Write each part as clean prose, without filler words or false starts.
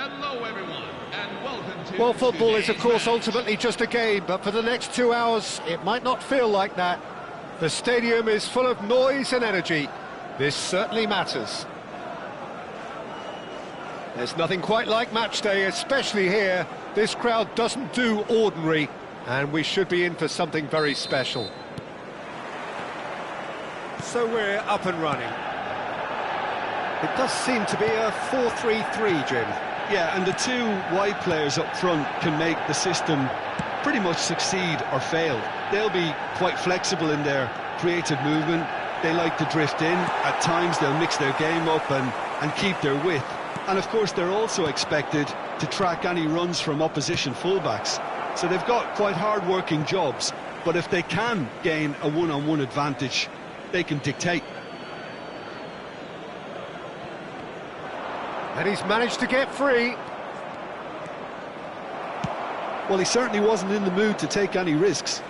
Hello everyone, and welcome to... Well, football is, of course, ultimately just a game, but for the next 2 hours, it might not feel like that. The stadium is full of noise and energy. This certainly matters. There's nothing quite like match day, especially here. This crowd doesn't do ordinary, and we should be in for something very special. So we're up and running. It does seem to be a 4-3-3, Jim. Yeah, and the two wide players up front can make the system pretty much succeed or fail. They'll be quite flexible in their creative movement. They like to drift in. At times they'll mix their game up and keep their width. And of course they're also expected to track any runs from opposition fullbacks. So they've got quite hard-working jobs, but if they can gain a one-on-one advantage, they can dictate. And he's managed to get free. Well, he certainly wasn't in the mood to take any risks.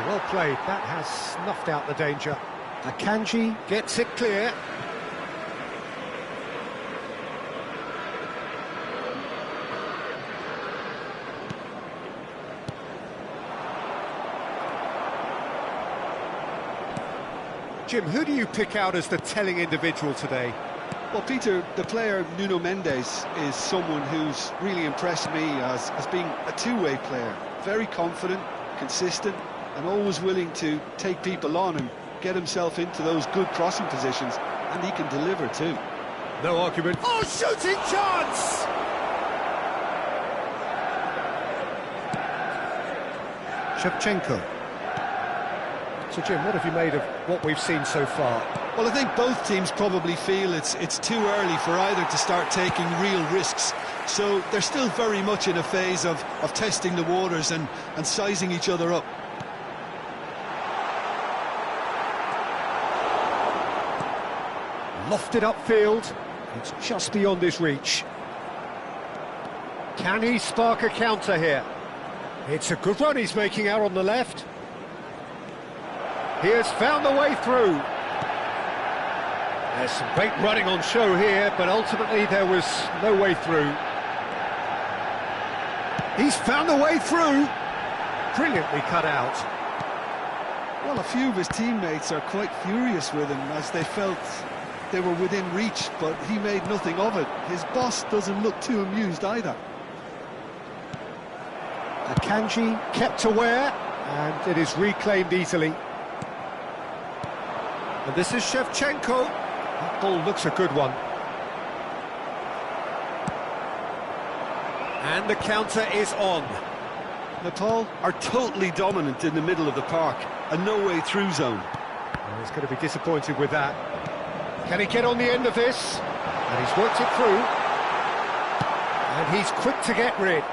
Well played, that has snuffed out the danger. Akanji gets it clear. Jim, who do you pick out as the telling individual today? Well, Peter, the player Nuno Mendes is someone who's really impressed me as being a two-way player. Very confident, consistent, and always willing to take people on and get himself into those good crossing positions, and he can deliver too. No argument. Oh, shooting chance! Shevchenko. So, Jim, what have you made of what we've seen so far? Well, I think both teams probably feel it's too early for either to start taking real risks. So they're still very much in a phase of testing the waters and sizing each other up. Lofted upfield, it's just beyond his reach. Can he spark a counter here? It's a good run he's making out on the left. He has found the way through. There's some great running on show here, but ultimately there was no way through. He's found the way through. Brilliantly cut out. Well, a few of his teammates are quite furious with him as they felt they were within reach, but he made nothing of it. His boss doesn't look too amused either. Akanji kept aware, and it is reclaimed easily. And this is Shevchenko. That ball looks a good one. And the counter is on. Nepal are totally dominant in the middle of the park, a no-way-through zone. And he's going to be disappointed with that. Can he get on the end of this? And he's worked it through. And he's quick to get rid.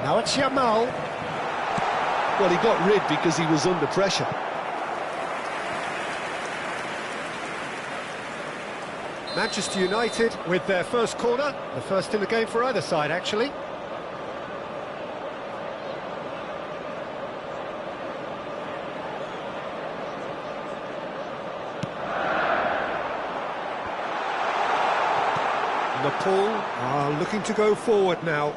Now it's Yamal. Well, he got rid because he was under pressure. Manchester United with their first corner. The first in the game for either side, actually. Nepal are looking to go forward now.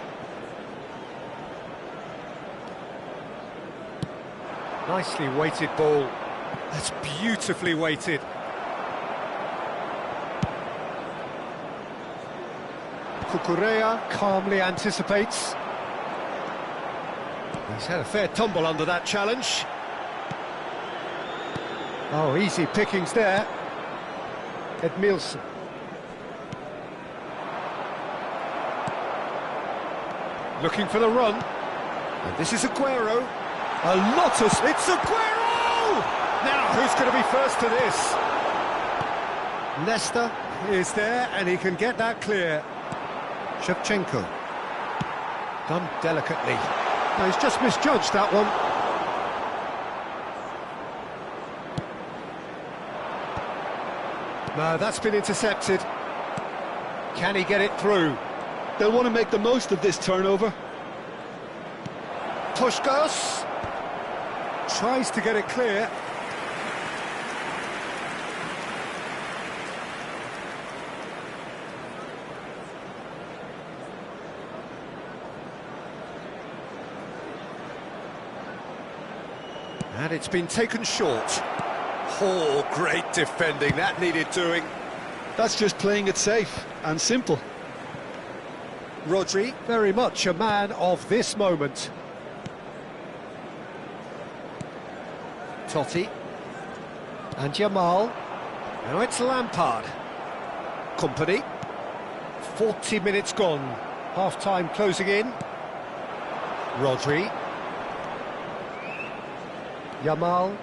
Nicely weighted ball. That's beautifully weighted. Kukurea calmly anticipates. He's had a fair tumble under that challenge. Oh, easy pickings there. Edmilson. Looking for the run. And this is Aguero. A lot of... It's Aguero! Now, who's going to be first to this? Leicester is there, and he can get that clear. Shevchenko. Done delicately. No, he's just misjudged that one. No, that's been intercepted. Can he get it through? They'll want to make the most of this turnover. Puskás tries to get it clear. And it's been taken short. Oh, great defending, that needed doing. That's just playing it safe and simple. Rodri, very much a man of this moment. Totti. And Yamal. Now it's Lampard. Company. 40 minutes gone. Half-time closing in. Rodri. Yamal.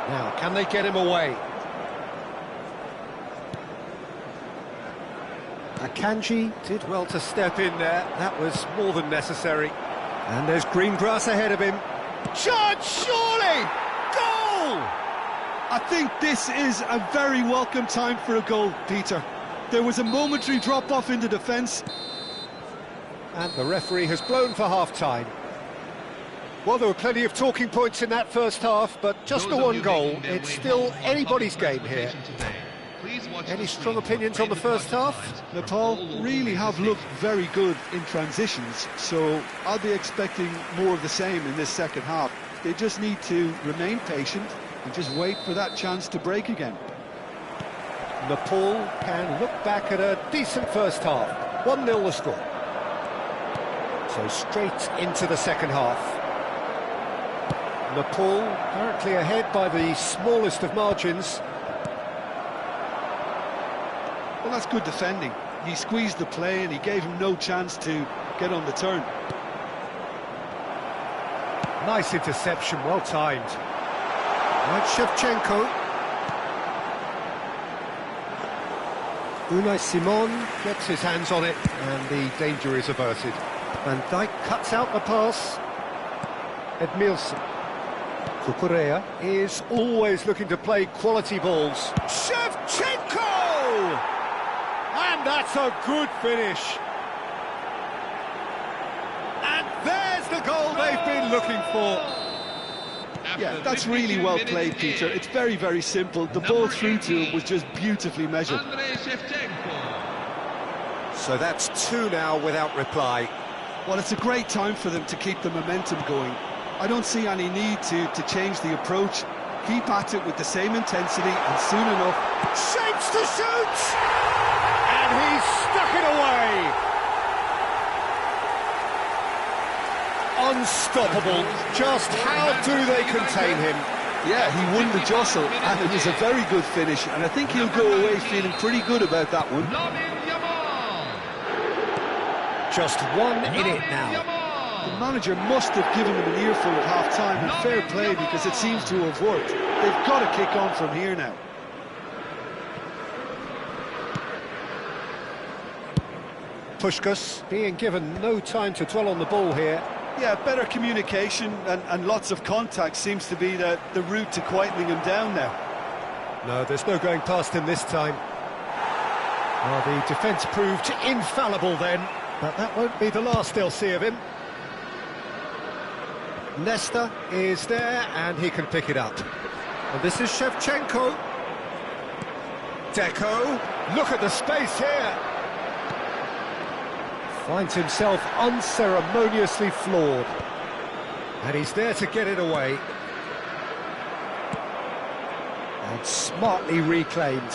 Now, can they get him away? Akanji did well to step in there. That was more than necessary. And there's green grass ahead of him. Shot, surely! Goal! I think this is a very welcome time for a goal, Peter. There was a momentary drop-off into defence. And the referee has blown for half-time. Well, there were plenty of talking points in that first half, but just the one goal. It's still anybody's game here. Any strong opinions on the first half? Nepal really have looked very good in transitions, so I'll be expecting more of the same in this second half. They just need to remain patient and just wait for that chance to break again. Nepal can look back at a decent first half. 1-0 the score. So straight into the second half. Nepal currently ahead by the smallest of margins. Well, that's good defending. He squeezed the play and he gave him no chance to get on the turn. Nice interception, well timed. Right, Shevchenko. Unai Simon gets his hands on it and the danger is averted. Van Dijk cuts out the pass. Edmilson. Cucurella is always looking to play quality balls. Shevchenko! And that's a good finish. And there's the goal they've been looking for. Yeah, that's really well played, Peter. It's very, very simple. The ball through to him was just beautifully measured. So that's two now without reply. Well, it's a great time for them to keep the momentum going. I don't see any need to change the approach. Keep at it with the same intensity, and soon enough... Shapes to shoot! And he's stuck it away! Unstoppable. Just how do they contain him? Yeah, he won the jostle, and it was a very good finish, and I think he'll go away feeling pretty good about that one. Just one in it now. The manager must have given them an earful at half-time, and fair play, because it seems to have worked. They've got to kick on from here now. Puskás being given no time to dwell on the ball here. Yeah, better communication and lots of contact seems to be the route to quietening him down now. No, there's no going past him this time. Well, the defence proved infallible then, but that won't be the last they'll see of him. Nesta is there, and he can pick it up. And this is Shevchenko. Deco, look at the space here. Finds himself unceremoniously floored. And he's there to get it away. And smartly reclaimed.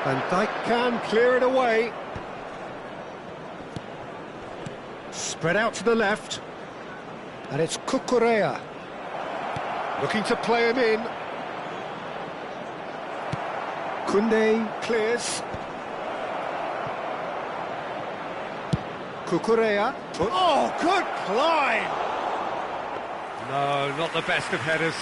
Van Dijk can clear it away. Spread out to the left. And it's Cucurella. Looking to play him in. Koundé clears. Cucurella. Oh, good climb! No, not the best of headers.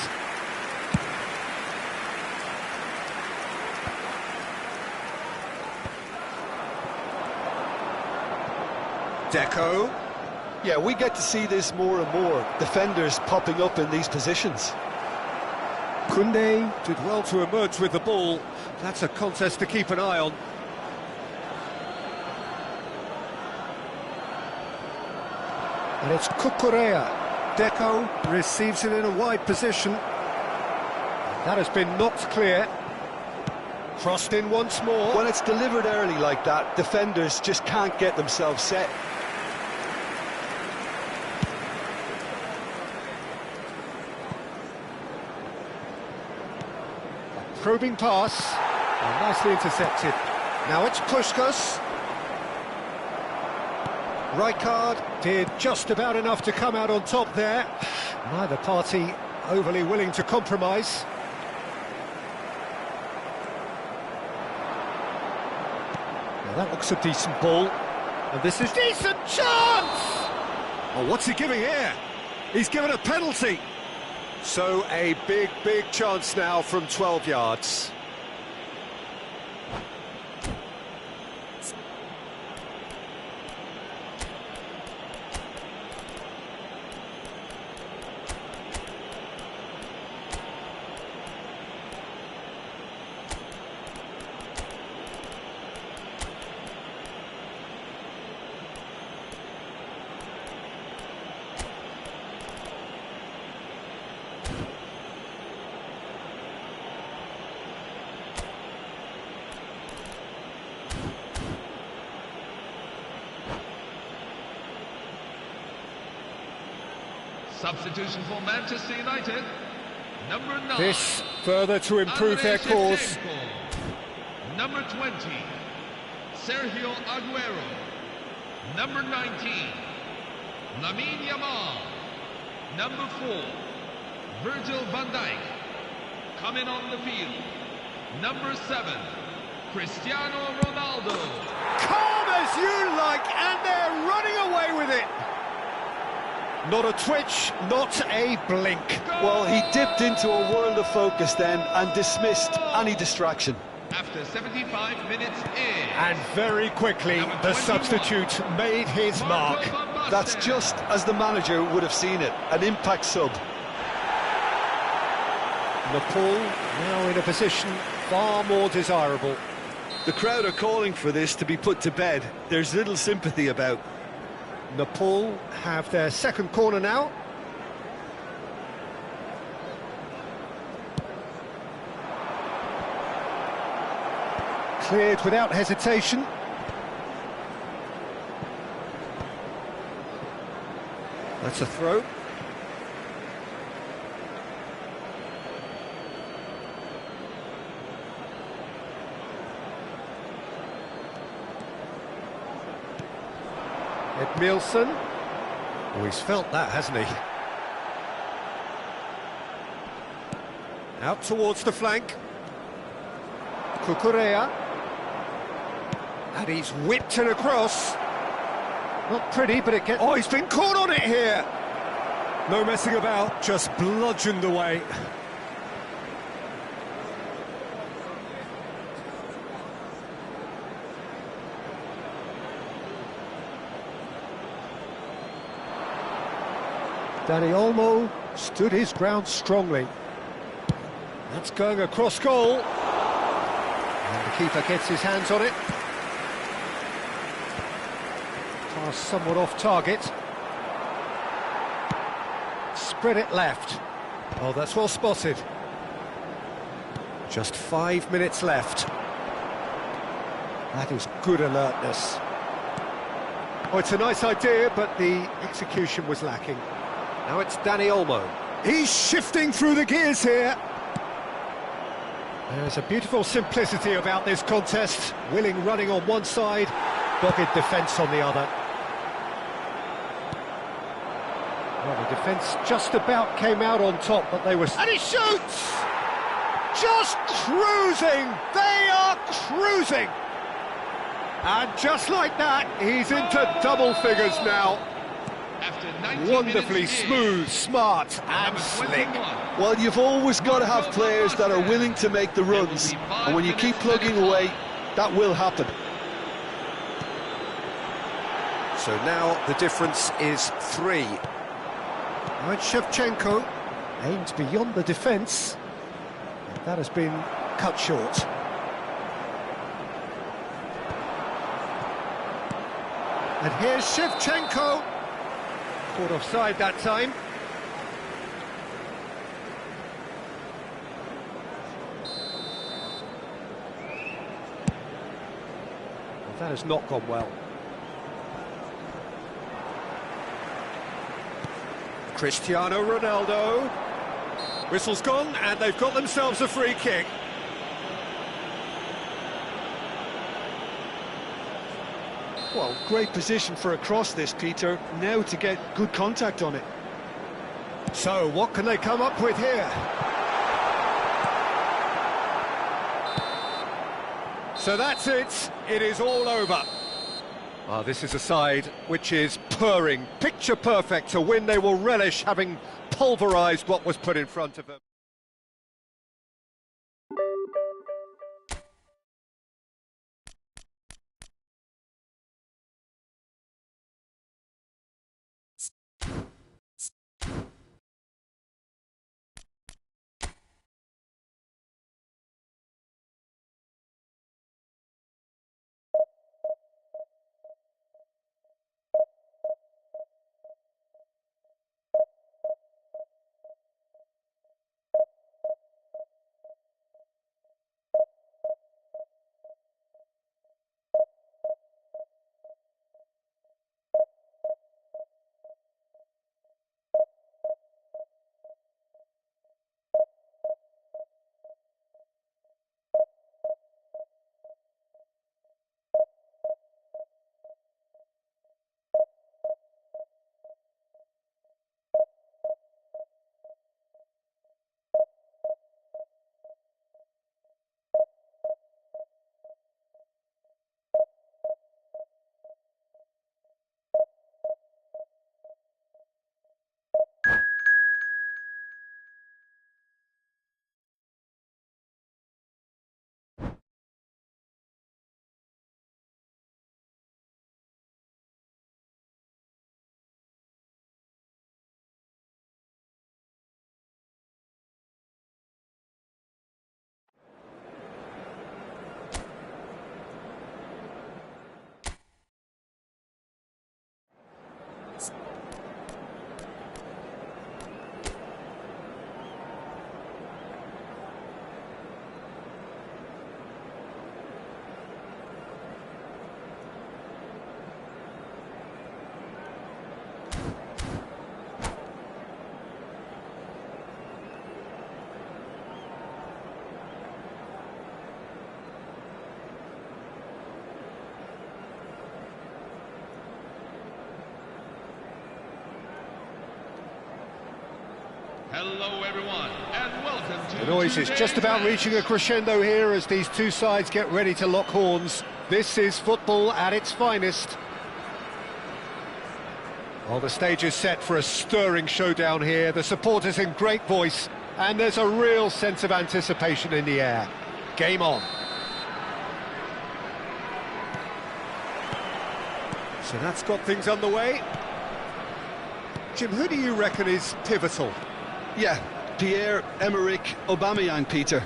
Deco. Yeah, we get to see this more and more. Defenders popping up in these positions. Koundé did well to emerge with the ball. That's a contest to keep an eye on. And it's Cucurella. Deco receives it in a wide position. That has been knocked clear. Crossed in once more. When it's delivered early like that, defenders just can't get themselves set. Probing pass. And nicely intercepted. Now it's Puskás. Rijkaard did just about enough to come out on top there. Neither party overly willing to compromise. Now that looks a decent ball. And this is decent chance! Oh, what's he giving here? He's given a penalty. So a big chance now from 12 yards. Substitution for Manchester United, number 9. This further to improve their cause. Number 20, Sergio Aguero. Number 19, Lamine Yamal. Number 4, Virgil van Dijk. Coming on the field, number 7, Cristiano Ronaldo. Calm as you like, and they're running away with it. Not a twitch, not a blink. Well, he dipped into a world of focus then and dismissed any distraction. After 75 minutes in. And very quickly, the substitute made his mark. That's just as the manager would have seen it, an impact sub. Nepal now in a position far more desirable. The crowd are calling for this to be put to bed. There's little sympathy about. Nepal have their second corner now. Cleared without hesitation. That's a throw. Edmilson. Oh, he's felt that, hasn't he? Out towards the flank. Cucurella. And he's whipped it across. Not pretty, but it gets... Oh, he's been caught on it here! No messing about, just bludgeoned away. Dani Olmo stood his ground strongly. That's going across goal. And the keeper gets his hands on it. Pass somewhat off target. Spread it left. Oh, that's well spotted. Just 5 minutes left. That is good alertness. Oh, it's a nice idea, but the execution was lacking. Now it's Dani Olmo. He's shifting through the gears here. There's a beautiful simplicity about this contest. Willing running on one side, dogged defence on the other. Well, the defence just about came out on top, but they were... And he shoots! Just cruising! They are cruising! And just like that, he's into double figures now. Wonderfully smooth, smart and slick. Well, you've always got to have players that are willing to make the runs, and when you keep plugging away, that will happen. So now the difference is 3. Right, Shevchenko aims beyond the defence. That has been cut short. And here's Shevchenko. Caught offside that time. That has not gone well. Cristiano Ronaldo. Whistle's gone, and they've got themselves a free kick. Well, great position for a cross this, Peter. Now to get good contact on it. So, what can they come up with here? So that's it. It is all over. This is a side which is purring, picture perfect, a win they will relish, having pulverised what was put in front of them. Hello everyone, and welcome to The noise is just about reaching a crescendo here as these two sides get ready to lock horns. This is football at its finest. Well, the stage is set for a stirring showdown here. The supporters in great voice, and there's a real sense of anticipation in the air. Game on. So that's got things underway. Jim, who do you reckon is pivotal? Yeah, Pierre-Emerick Aubameyang, Peter.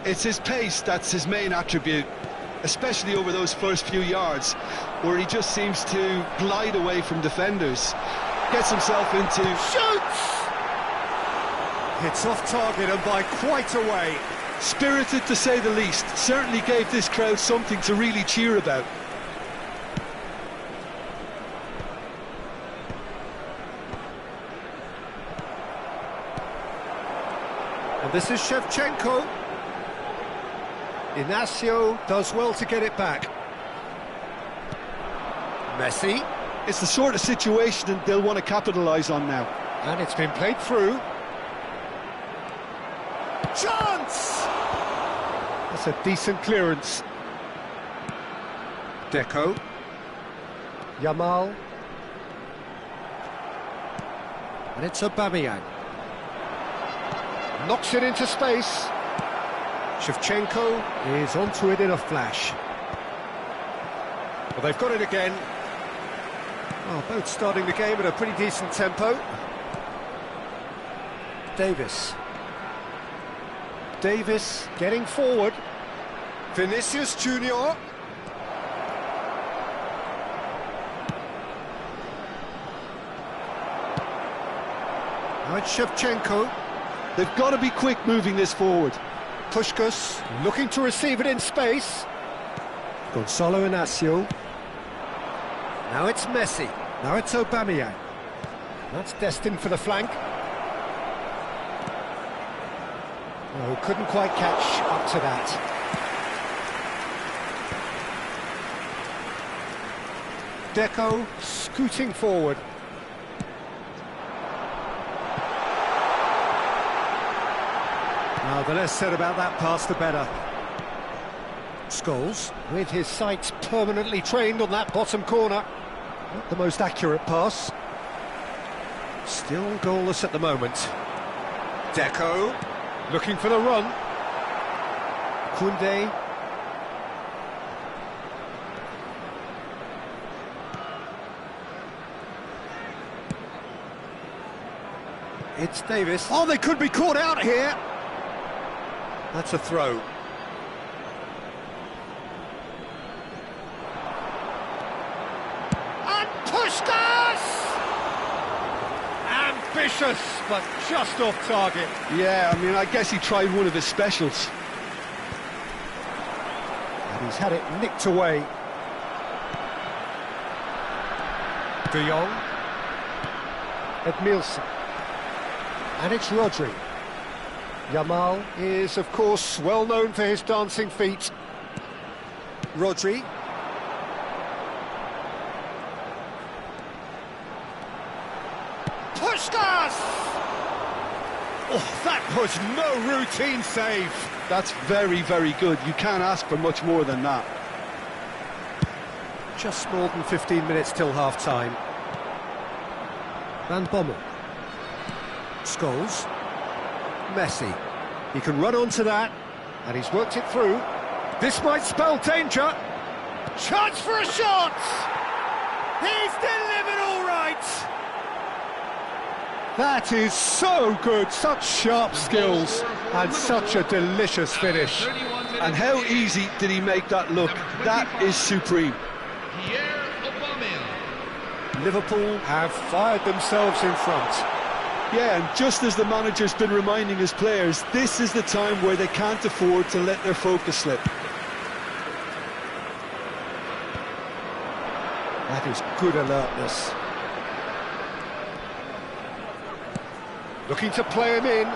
It's his pace that's his main attribute, especially over those first few yards, where he just seems to glide away from defenders. Gets himself into... Shoots! Hits off target and by quite a way. Spirited to say the least. Certainly gave this crowd something to really cheer about. And this is Shevchenko. Inacio does well to get it back. Messi. It's the sort of situation that they'll want to capitalise on now. And it's been played through. Chance! That's a decent clearance. Deco. Yamal. And it's Aubameyang. Knocks it into space. Shevchenko is onto it in a flash. Well, they've got it again. Well, both starting the game at a pretty decent tempo. Davis. Davis getting forward. Vinicius Junior. Now it's Shevchenko. They've got to be quick moving this forward. Puskás looking to receive it in space. Gonzalo Inacio. Now it's Messi. Now it's Aubameyang. That's destined for the flank. No, couldn't quite catch up to that. Deco scooting forward. Now, the less said about that pass, the better. Scholes, with his sights permanently trained on that bottom corner. Not the most accurate pass. Still goalless at the moment. Deco, looking for the run. Koundé. It's Davis. Oh, they could be caught out here. That's a throw. And Puskás! Ambitious, but just off target. Yeah, I mean, I guess he tried one of his specials. And he's had it nicked away. De Jong. Edmilson. And it's Rodri. Yamal is, of course, well known for his dancing feet. Rodri. Puskás! Oh, that was no routine save. That's very, very good. You can't ask for much more than that. Just more than 15 minutes till half-time. Van Bommel. Scholes. Messi. He can run onto that, and he's worked it through. This might spell danger. Chance for a shot! He's delivered all right! That is so good, such sharp skills, and such a delicious finish. And how easy did he make that look? That is supreme. Liverpool have fired themselves in front. Yeah, and just as the manager's been reminding his players, this is the time where they can't afford to let their focus slip. That is good alertness. Looking to play him in.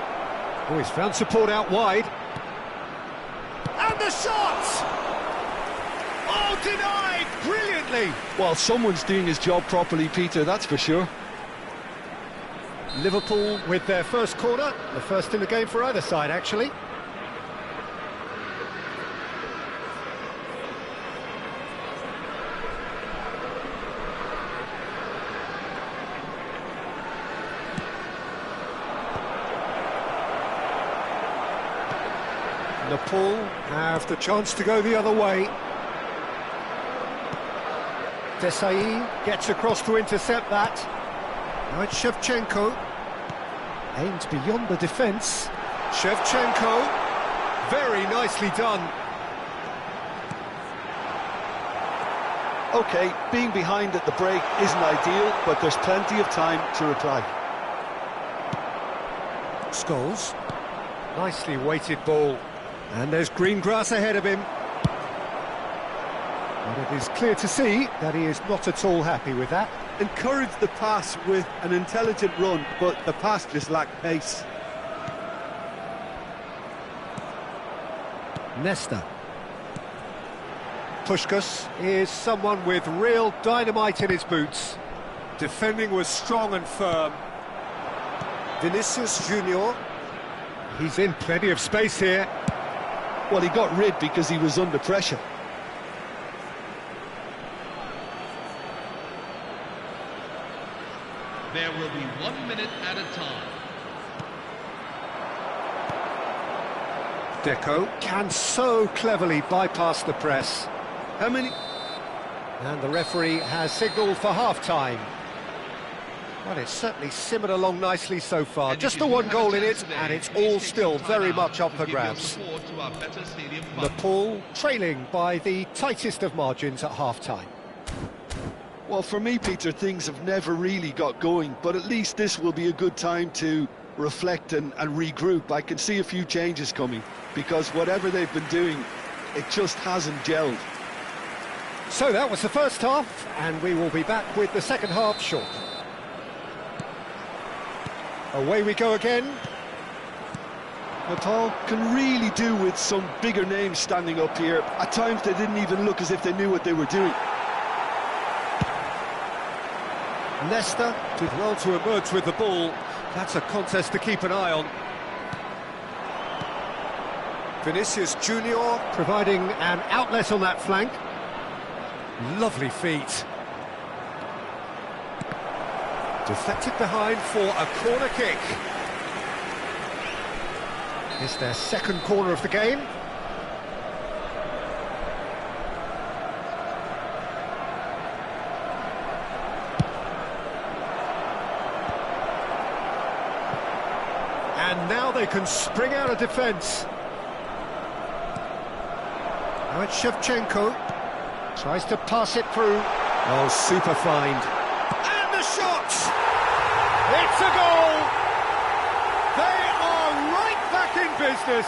Oh, he's found support out wide. And the shot! Oh, denied brilliantly! Well, someone's doing his job properly, Peter, that's for sure. Liverpool with their first corner, the first in the game for either side, actually. Liverpool have the chance to go the other way. Desailly gets across to intercept that. Now it's Shevchenko. Aimed beyond the defence. Shevchenko. Very nicely done. OK, being behind at the break isn't ideal, but there's plenty of time to reply. Scholes. Nicely weighted ball. And there's green grass ahead of him. And it is clear to see that he is not at all happy with that. Encouraged the pass with an intelligent run, but the pass just lacked pace. Nesta. Puskás is someone with real dynamite in his boots. Defending was strong and firm. Vinicius Junior. He's in plenty of space here. Well, he got rid because he was under pressure. There will be 1 minute at a time. Deco can so cleverly bypass the press. How many... And the referee has signalled for half-time. Well, it's certainly simmered along nicely so far. Just the one goal in it, and it's all still very much up for grabs. Nepal trailing by the tightest of margins at half-time. Well, for me, Peter, things have never really got going, but at least this will be a good time to reflect and regroup. I can see a few changes coming, because whatever they've been doing, it just hasn't gelled. So that was the first half, and we will be back with the second half shortly. Away we go again. Nepal can really do with some bigger names standing up here. At times they didn't even look as if they knew what they were doing. Nesta did well to emerge with the ball. That's a contest to keep an eye on. Vinicius Junior providing an outlet on that flank. Lovely feet. Deflected behind for a corner kick. It's their second corner of the game. And now they can spring out of defence. Now it's Shevchenko. Tries to pass it through. Oh, super find. And the shot! It's a goal! They are right back in business.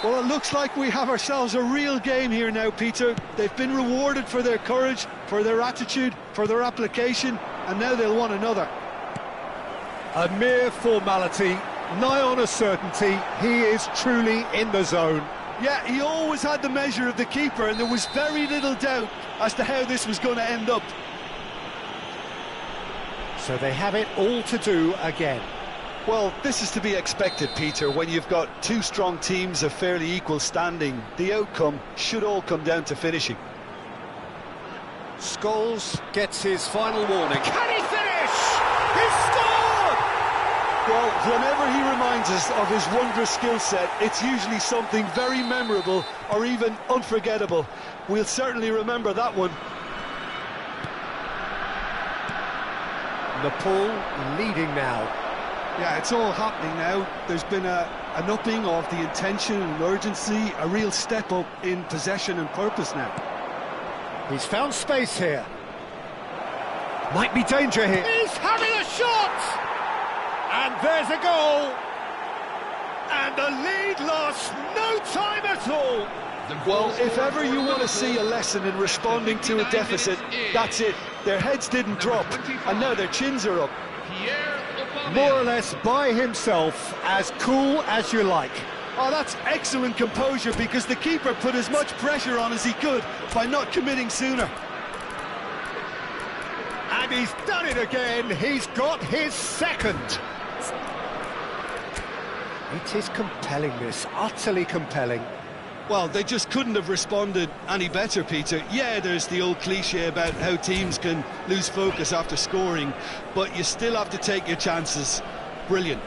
Well, it looks like we have ourselves a real game here now, Peter. They've been rewarded for their courage, for their attitude, for their application, and now they'll want another. A mere formality, nigh on a certainty. He is truly in the zone. Yeah, he always had the measure of the keeper, and there was very little doubt as to how this was going to end up. So they have it all to do again. Well, this is to be expected, Peter. When you've got two strong teams of fairly equal standing, the outcome should all come down to finishing. Scholes gets his final warning. Can he finish? He scored! Well, whenever he reminds us of his wondrous skill set, it's usually something very memorable or even unforgettable. We'll certainly remember that one. Nepal leading now. Yeah, it's all happening now. There's been an upping of the intention and urgency, a real step up in possession and purpose now. He's found space here. Might be danger here. He's having a shot! And there's a goal! And the lead lasts no time at all! Well, if ever you want to see a lesson in responding to a deficit, that's it. Their heads didn't drop, and now their chins are up. More or less by himself, as cool as you like. Oh, that's excellent composure, because the keeper put as much pressure on as he could by not committing sooner. And he's done it again. He's got his second. It is compelling, this, utterly compelling. Well, they just couldn't have responded any better, Peter. Yeah, there's the old cliche about how teams can lose focus after scoring, but you still have to take your chances. Brilliant.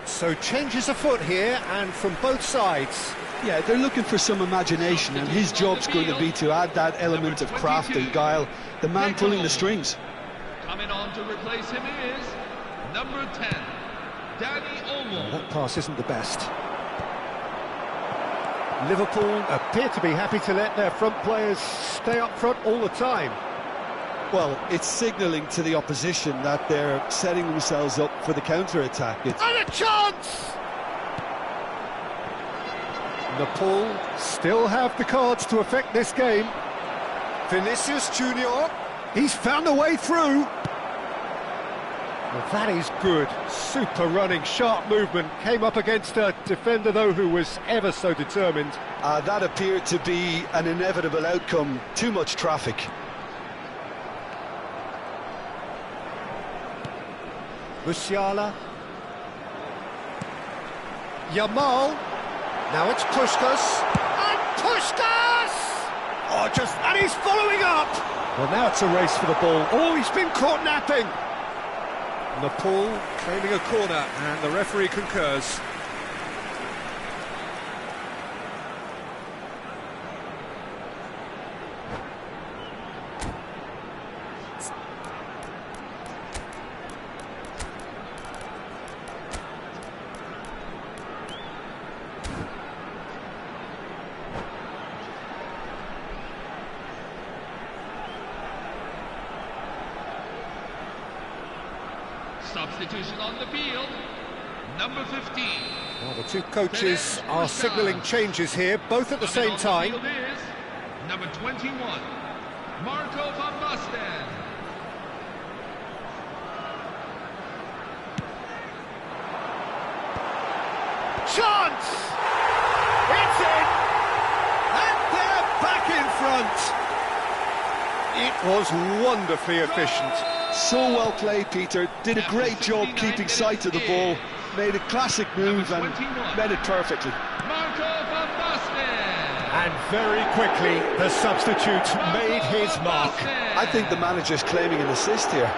So changes afoot here, and from both sides. Yeah, they're looking for some imagination, and his job's going to be to add that element of craft and guile, the man pulling the strings. Coming on to replace him is number 10, Danny Olmo. That pass isn't the best. Liverpool appear to be happy to let their front players stay up front all the time. Well, it's signalling to the opposition that they're setting themselves up for the counter-attack. And a chance! Nepal still have the cards to affect this game. Vinicius Junior, he's found a way through. Well, that is good. Super running, sharp movement. Came up against a defender, though, who was ever so determined. That appeared to be an inevitable outcome. Too much traffic. Musiala. Yamal. Now it's Puskás. And Puskás! And he's following up! Well, now it's a race for the ball. Oh, he's been caught napping! Nepal claiming a corner, and the referee concurs. Substitution on the field, number 15. Well, the two coaches are signalling changes here, both at the same time. Coming on the field is number 21, Marco van Basten. Chance! It's in! And they're back in front! It was wonderfully efficient. So well played, Peter. Did a great job keeping sight of the ball. Made a classic move and read it perfectly. Marco van Basten. And very quickly, the substitute made his mark. I think the manager's claiming an assist here.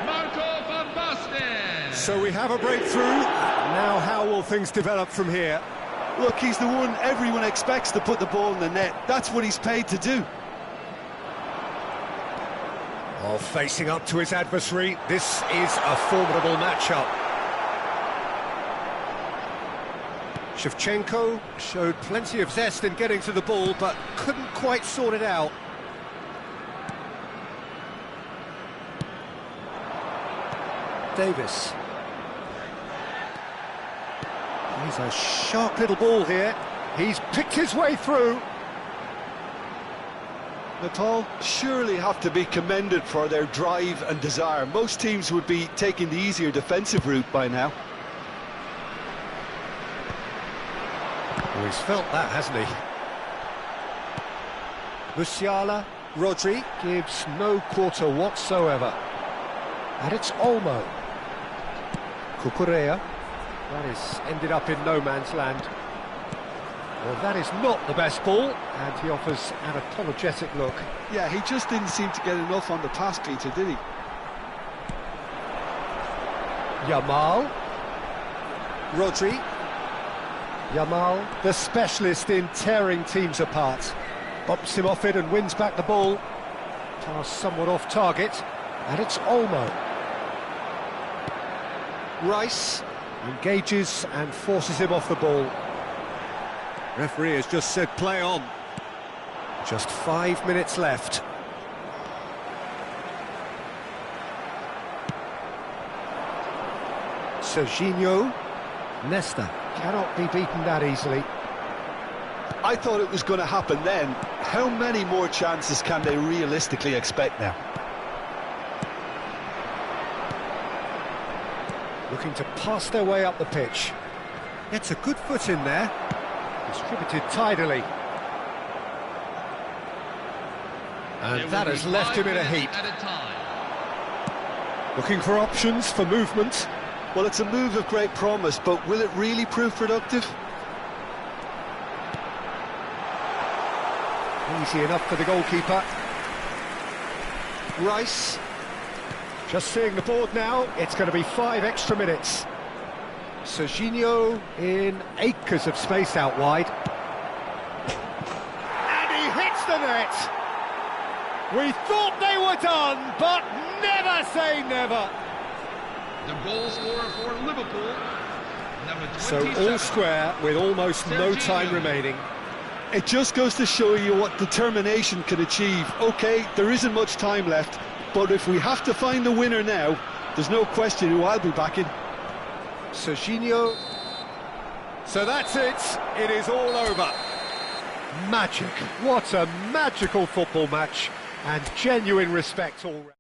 Marco van Basten. So we have a breakthrough. Now how will things develop from here? Look, he's the one everyone expects to put the ball in the net. That's what he's paid to do. Oh, facing up to his adversary, this is a formidable matchup. Shevchenko showed plenty of zest in getting to the ball, but couldn't quite sort it out. Davis. He's a sharp little ball here. He's picked his way through. Nepal surely have to be commended for their drive and desire. Most teams would be taking the easier defensive route by now. Oh, he's felt that, hasn't he? Musiala, Rodri gives no quarter whatsoever. And it's Olmo. Cucurella. That is ended up in no man's land. Well, that is not the best ball, and he offers an apologetic look. Yeah, he just didn't seem to get enough on the pass, Peter, did he? Yamal. Rodri. Yamal, the specialist in tearing teams apart. Bumps him off it and wins back the ball. Pass somewhat off target, and it's Olmo. Rice engages and forces him off the ball. Referee has just said play on. Just 5 minutes left. Serginho. Nesta cannot be beaten that easily. I thought it was going to happen then. How many more chances can they realistically expect now? Looking to pass their way up the pitch. Gets a good foot in there. Distributed tidily. And that has left him in a heap. Looking for options for movement. Well, it's a move of great promise, but will it really prove productive? Easy enough for the goalkeeper. Rice. Just seeing the board now, it's going to be 5 extra minutes. Serginho in acres of space out wide. And he hits the net! We thought they were done, but never say never! The goal scorer for Liverpool, number 27. So all square with almost no time remaining. It just goes to show you what determination can achieve. OK, there isn't much time left, but if we have to find the winner now, there's no question who I'll be backing. Serginho. So that's it. It is all over. Magic. What a magical football match. And genuine respect all round.